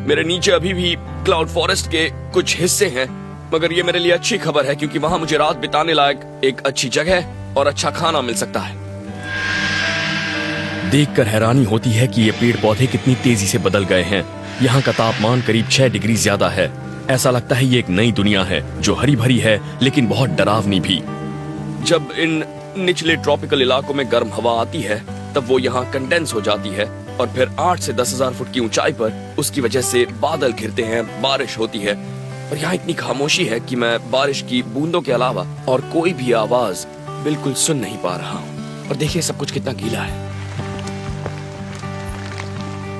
मेरे नीचे अभी भी क्लाउड फॉरेस्ट के कुछ हिस्से हैं, मगर ये मेरे लिए अच्छी खबर है क्योंकि वहाँ मुझे रात बिताने लायक एक अच्छी जगह और अच्छा खाना मिल सकता है। देखकर हैरानी होती है कि ये पेड़ पौधे कितनी तेजी से बदल गए हैं। यहाँ का तापमान करीब 6 डिग्री ज्यादा है। ऐसा लगता है ये एक नई दुनिया है जो हरी भरी है लेकिन बहुत डरावनी भी। जब इन निचले ट्रॉपिकल इलाकों में गर्म हवा आती है तब वो यहाँ कंडेंस हो जाती है और फिर 8 से 10,000 फुट की ऊंचाई पर उसकी वजह से बादल घिरते हैं, बारिश होती है और यहाँ इतनी खामोशी है कि मैं बारिश की बूंदों के अलावा और कोई भी आवाज बिल्कुल सुन नहीं पा रहा हूँ। और देखिए सब कुछ कितना गीला है।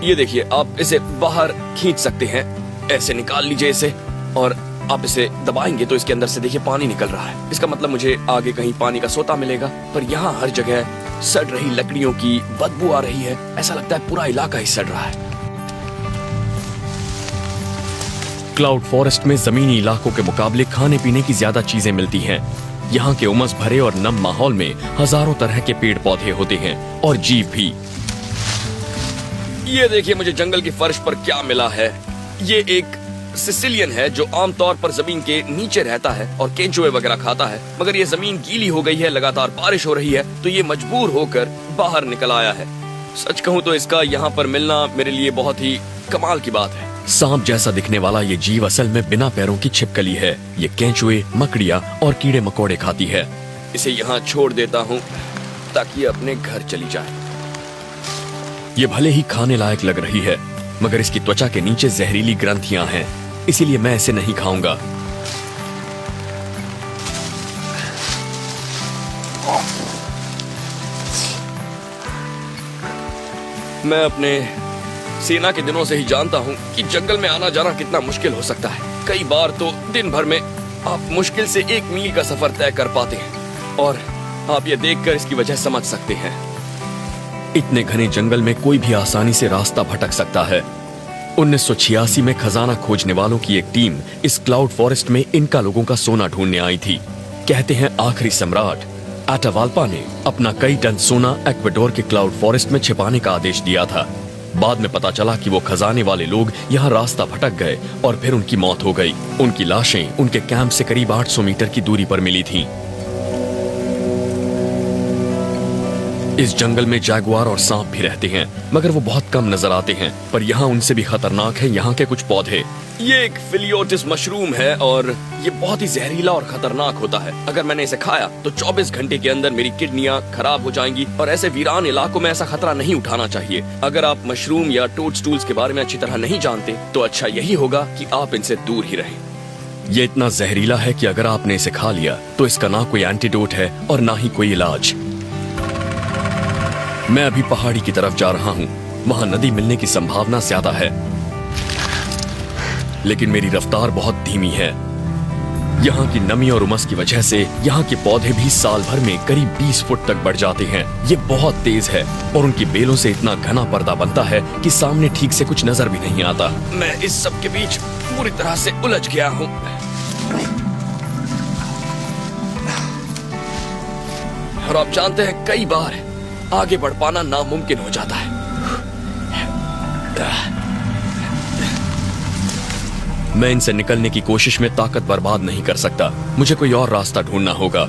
ये देखिए, आप इसे बाहर खींच सकते हैं, ऐसे निकाल लीजिए इसे और आप इसे दबाएंगे तो इसके अंदर से देखिए पानी निकल रहा है। इसका मतलब मुझे आगे कहीं पानी का सोता मिलेगा। पर यहाँ हर जगह सड़ रही लकड़ियों की बदबू आ रही है। ऐसा लगता है पूरा इलाका ही सड़ रहा है। क्लाउड फॉरेस्ट में जमीनी इलाकों के मुकाबले खाने पीने की ज्यादा चीजें मिलती हैं। यहाँ के उमस भरे और नम माहौल में हजारों तरह के पेड़ पौधे होते हैं और जीव भी। ये देखिए मुझे जंगल की फर्श पर क्या मिला है। ये एक सिसिलियन है जो आमतौर पर जमीन के नीचे रहता है और केंचुए वगैरह खाता है, मगर ये जमीन गीली हो गई है, लगातार बारिश हो रही है तो ये मजबूर होकर बाहर निकल आया है। सच कहूँ तो इसका यहाँ पर मिलना मेरे लिए बहुत ही कमाल की बात है। सांप जैसा दिखने वाला ये जीव असल में बिना पैरों की छिपकली है। ये केंचुए, मकड़ियाँ और कीड़े मकोड़े खाती है। इसे यहाँ छोड़ देता हूँ ताकि अपने घर चली जाए। ये भले ही खाने लायक लग रही है मगर इसकी त्वचा के नीचे जहरीली ग्रंथियां हैं, इसीलिए मैं इसे नहीं खाऊंगा। मैं अपने सेना के दिनों से ही जानता हूं कि जंगल में आना जाना कितना मुश्किल हो सकता है। कई बार तो दिन भर में आप मुश्किल से 1 मील का सफर तय कर पाते हैं और आप ये देखकर इसकी वजह समझ सकते हैं। इतने घने जंगल में कोई भी आसानी से रास्ता भटक सकता है। 1986 में खजाना खोजने वालों की एक टीम इस क्लाउड फॉरेस्ट में इनका लोगों का सोना ढूंढने आई थी। कहते हैं आखिरी सम्राट अटावाल्पा ने अपना कई टन सोना इक्वाडोर के क्लाउड फॉरेस्ट में छिपाने का आदेश दिया था। बाद में पता चला कि वो खजाने वाले लोग यहाँ रास्ता भटक गए और फिर उनकी मौत हो गई। उनकी लाशें उनके कैंप से करीब 800 मीटर की दूरी पर मिली थी। इस जंगल में जैगुआर और सांप भी रहते हैं मगर वो बहुत कम नजर आते हैं। पर यहाँ उनसे भी खतरनाक है यहाँ के कुछ पौधे। ये एक फिलियोटिस मशरूम है और ये बहुत ही जहरीला और खतरनाक होता है। अगर मैंने इसे खाया तो 24 घंटे के अंदर मेरी किडनियां खराब हो जाएंगी और ऐसे वीरान इलाकों में ऐसा खतरा नहीं उठाना चाहिए। अगर आप मशरूम या टोडस्टूल्स के बारे में अच्छी तरह नहीं जानते तो अच्छा यही होगा कि आप इनसे दूर ही रहें। ये इतना जहरीला है कि अगर आपने इसे खा लिया तो इसका ना कोई एंटीडोट है और ना ही कोई इलाज। मैं अभी पहाड़ी की तरफ जा रहा हूँ। वहाँ नदी मिलने की संभावना ज्यादा है लेकिन मेरी रफ्तार बहुत धीमी है। यहाँ की नमी और उमस की वजह से यहाँ के पौधे भी साल भर में करीब 20 फुट तक बढ़ जाते हैं। ये बहुत तेज है और उनकी बेलों से इतना घना पर्दा बनता है कि सामने ठीक से कुछ नजर भी नहीं आता। मैं इस सब के बीच पूरी तरह से उलझ गया हूँ। और आप जानते हैं कई बार आगे बढ़ पाना नामुमकिन हो जाता है। मैं इनसे निकलने की कोशिश में ताकत बर्बाद नहीं कर सकता। मुझे कोई और रास्ता ढूंढना होगा।